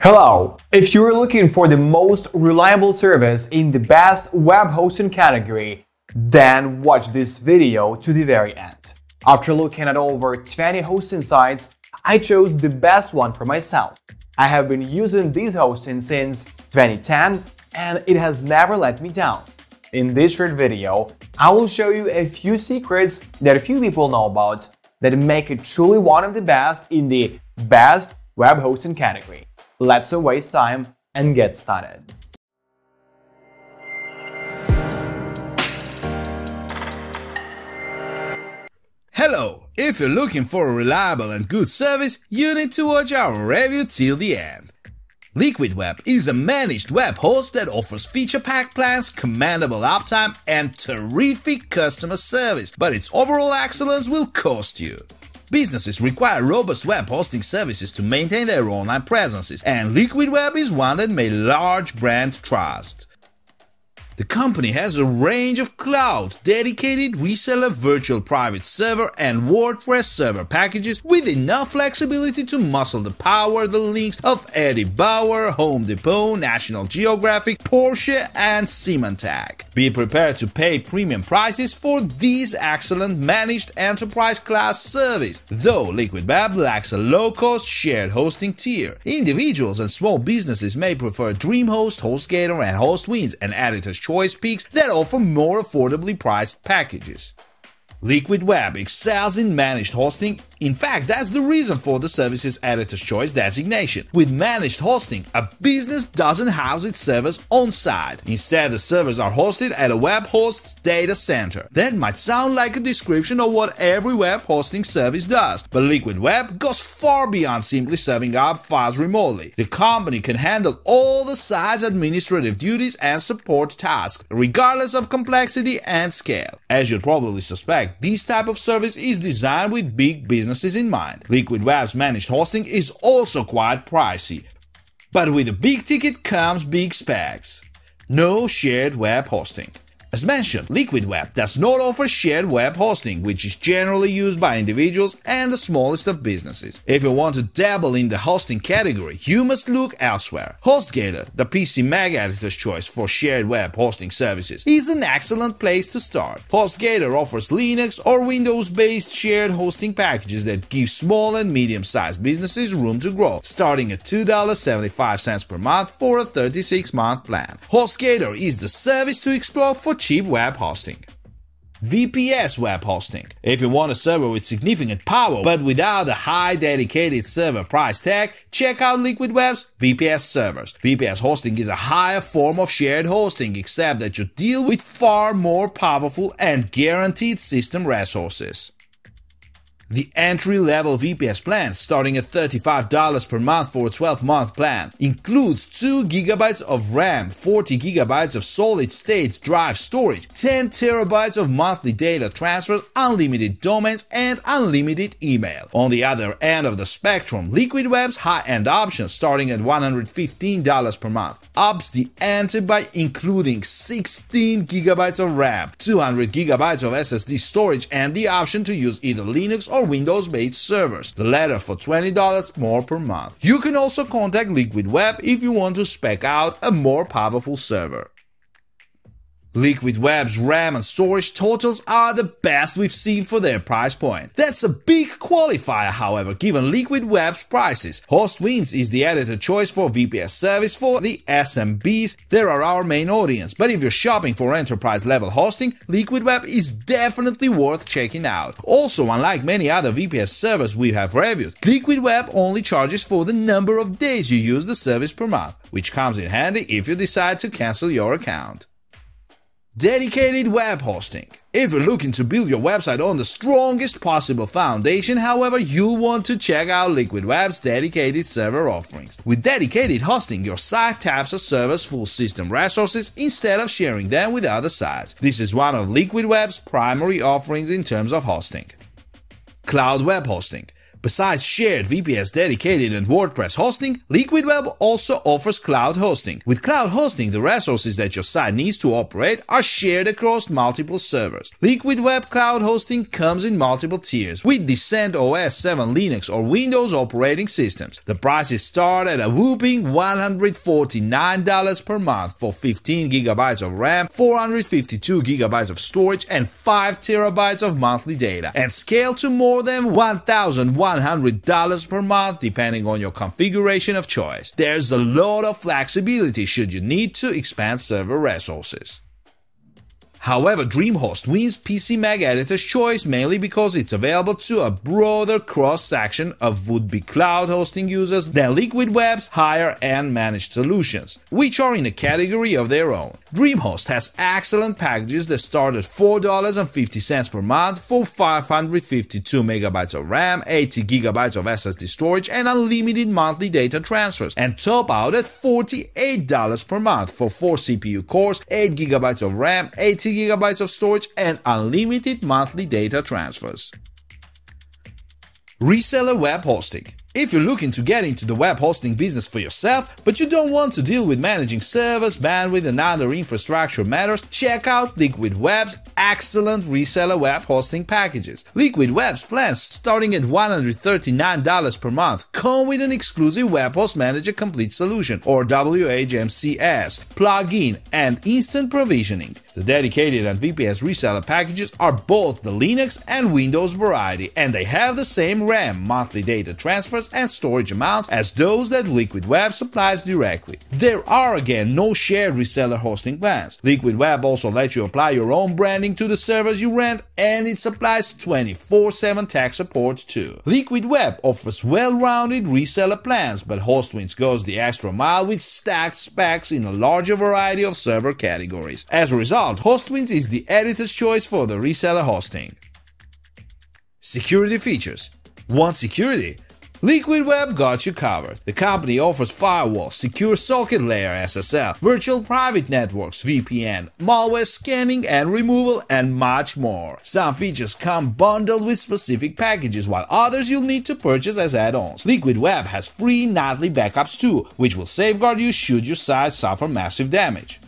Hello! If you're looking for the most reliable service in the best web hosting category, then watch this video to the very end. After looking at over 20 hosting sites, I chose the best one for myself. I have been using this hosting since 2010 and it has never let me down. In this short video, I will show you a few secrets that few people know about that make it truly one of the best in the best web hosting category. Let's not waste time and get started. Hello! If you're looking for a reliable and good service, you need to watch our review till the end. Liquid Web is a managed web host that offers feature-packed plans, commendable uptime, and terrific customer service, but its overall excellence will cost you. Businesses require robust web hosting services to maintain their online presences, and Liquid Web is one that made large brand trust. The company has a range of cloud, dedicated reseller virtual private server and WordPress server packages with enough flexibility to muscle the power the links of Eddie Bauer, Home Depot, National Geographic, Porsche and Symantec. Be prepared to pay premium prices for this excellent managed enterprise class service, though Liquid Web lacks a low-cost shared hosting tier. Individuals and small businesses may prefer DreamHost, HostGator and Hostwinds and Editor's Choice picks that offer more affordably priced packages. Liquid Web excels in managed hosting. In fact, that's the reason for the service's Editor's Choice designation. With managed hosting, a business doesn't house its servers on-site. Instead, the servers are hosted at a web host's data center. That might sound like a description of what every web hosting service does, but Liquid Web goes far beyond simply serving up files remotely. The company can handle all the site's administrative duties and support tasks, regardless of complexity and scale. As you'd probably suspect, this type of service is designed with big businesses in mind. Liquid Web's managed hosting is also quite pricey, but with a big ticket comes big specs. No shared web hosting. As mentioned, Liquid Web does not offer shared web hosting, which is generally used by individuals and the smallest of businesses. If you want to dabble in the hosting category, you must look elsewhere. HostGator, the PC Mac editor's choice for shared web hosting services, is an excellent place to start. HostGator offers Linux or Windows-based shared hosting packages that give small and medium-sized businesses room to grow, starting at $2.75 per month for a 36-month plan. HostGator is the service to explore for cheap web hosting. VPS web hosting. If you want a server with significant power but without a high dedicated server price tag, check out Liquid Web's VPS servers. VPS hosting is a higher form of shared hosting, except that you deal with far more powerful and guaranteed system resources. The entry-level VPS plan, starting at $35 per month for a 12-month plan, includes 2 GB of RAM, 40 GB of solid-state drive storage, 10 TB of monthly data transfers, unlimited domains, and unlimited email. On the other end of the spectrum, Liquid Web's high-end option, starting at $115 per month, ups the ante by including 16 GB of RAM, 200 GB of SSD storage, and the option to use either Linux or Windows-based servers, the latter for $20 more per month. You can also contact Liquid Web if you want to spec out a more powerful server. Liquid Web's RAM and storage totals are the best we've seen for their price point. That's a big qualifier, however, given Liquid Web's prices. Hostwinds is the editor choice for VPS service for the SMBs. They are our main audience, but if you're shopping for enterprise-level hosting, Liquid Web is definitely worth checking out. Also, unlike many other VPS servers we have reviewed, Liquid Web only charges for the number of days you use the service per month, which comes in handy if you decide to cancel your account. Dedicated web hosting. If you're looking to build your website on the strongest possible foundation, however, you'll want to check out Liquid Web's dedicated server offerings. With dedicated hosting, your site taps a server's full system resources instead of sharing them with other sites. This is one of Liquid Web's primary offerings in terms of hosting. Cloud web hosting. Besides shared VPS dedicated and WordPress hosting, Liquid Web also offers cloud hosting. With cloud hosting, the resources that your site needs to operate are shared across multiple servers. Liquid Web cloud hosting comes in multiple tiers with Descent OS 7 Linux or Windows operating systems. The prices start at a whopping $149 per month for 15 GB of RAM, 452 GB of storage, and 5 TB of monthly data, and scale to more than $1,100 per month depending on your configuration of choice. There's a lot of flexibility should you need to expand server resources. However, DreamHost wins PC Mag Editor's choice mainly because it's available to a broader cross-section of would-be cloud hosting users than Liquid Web's higher-end managed solutions, which are in a category of their own. DreamHost has excellent packages that start at $4.50 per month for 552 MB of RAM, 80 GB of SSD storage, and unlimited monthly data transfers, and top out at $48 per month for 4 CPU cores, 8 GB of RAM, 80 GB of storage, and unlimited monthly data transfers. Reseller web hosting. If you're looking to get into the web hosting business for yourself, but you don't want to deal with managing servers, bandwidth, and other infrastructure matters, check out Liquid Web's excellent reseller web hosting packages. Liquid Web's plans, starting at $139 per month, come with an exclusive Web Host Manager Complete Solution, or WHMCS, plugin, and instant provisioning. The dedicated and VPS reseller packages are both the Linux and Windows variety, and they have the same RAM, monthly data transfers, and storage amounts as those that Liquid Web supplies directly. There are again no shared reseller hosting plans. Liquid Web also lets you apply your own branding to the servers you rent, and it supplies 24/7 tech support too. Liquid Web offers well-rounded reseller plans, but Hostwinds goes the extra mile with stacked specs in a larger variety of server categories. As a result, Hostwinds is the editor's choice for the reseller hosting. Security features. Want security? Liquid Web got you covered. The company offers firewalls, secure socket layer SSL, virtual private networks VPN, malware scanning and removal, and much more. Some features come bundled with specific packages, while others you'll need to purchase as add-ons. Liquid Web has free nightly backups too, which will safeguard you should your site suffer massive damage.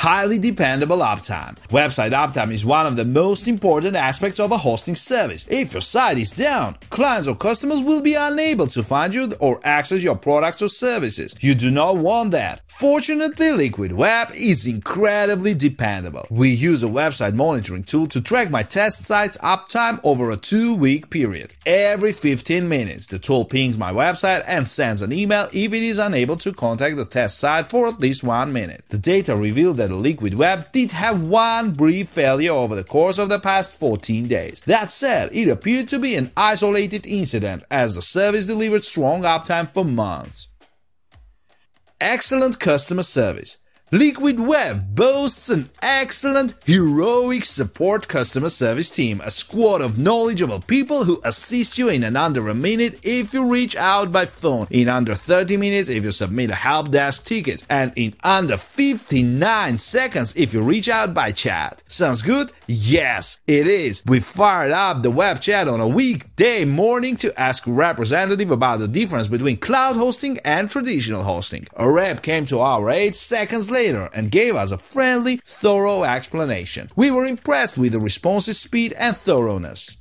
Highly dependable uptime. Website uptime is one of the most important aspects of a hosting service. If your site is down, clients or customers will be unable to find you or access your products or services. You do not want that. Fortunately, Liquid Web is incredibly dependable. We use a website monitoring tool to track my test site's uptime over a 2-week period. Every 15 minutes, the tool pings my website and sends an email if it is unable to contact the test site for at least 1 minute. The data revealed that the Liquid Web did have one brief failure over the course of the past 14 days. That said, it appeared to be an isolated incident, as the service delivered strong uptime for months. Excellent customer service. Liquid Web boasts an excellent, heroic support customer service team, a squad of knowledgeable people who assist you in under a minute if you reach out by phone, in under 30 minutes if you submit a help desk ticket, and in under 59 seconds if you reach out by chat. Sounds good? Yes, it is. We fired up the web chat on a weekday morning to ask a representative about the difference between cloud hosting and traditional hosting. A rep came to our aid seconds later and gave us a friendly, thorough explanation. We were impressed with the response's speed and thoroughness.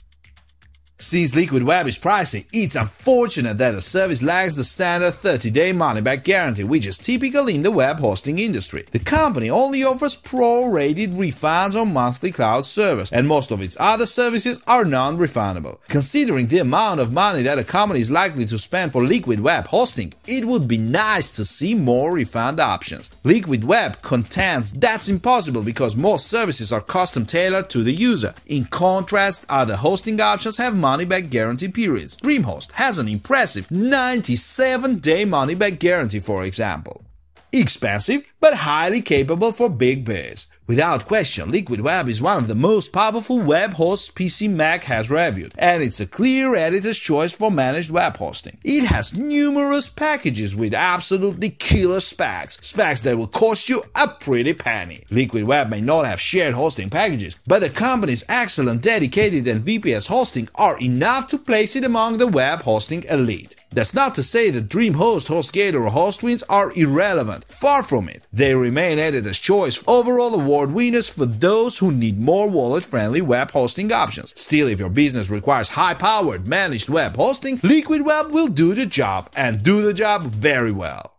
Since Liquid Web is pricey, it's unfortunate that the service lacks the standard 30-day money-back guarantee, which is typical in the web hosting industry. The company only offers pro-rated refunds on monthly cloud servers, and most of its other services are non-refundable. Considering the amount of money that a company is likely to spend for Liquid Web hosting, it would be nice to see more refund options. Liquid Web contends that's impossible because most services are custom-tailored to the user. In contrast, other hosting options have money-back guarantee periods. DreamHost has an impressive 97-day money-back guarantee, for example. Expensive? but highly capable for big biz. Without question, Liquid Web is one of the most powerful web hosts PC Mac has reviewed, and it's a clear editor's choice for managed web hosting. It has numerous packages with absolutely killer specs that will cost you a pretty penny. Liquid Web may not have shared hosting packages, but the company's excellent, dedicated, and VPS hosting are enough to place it among the web hosting elite. That's not to say that DreamHost, HostGator, or Hostwinds are irrelevant. Far from it. They remain editor's choice overall award winners for those who need more wallet-friendly web hosting options. Still, if your business requires high-powered managed web hosting, Liquid Web will do the job, and do the job very well.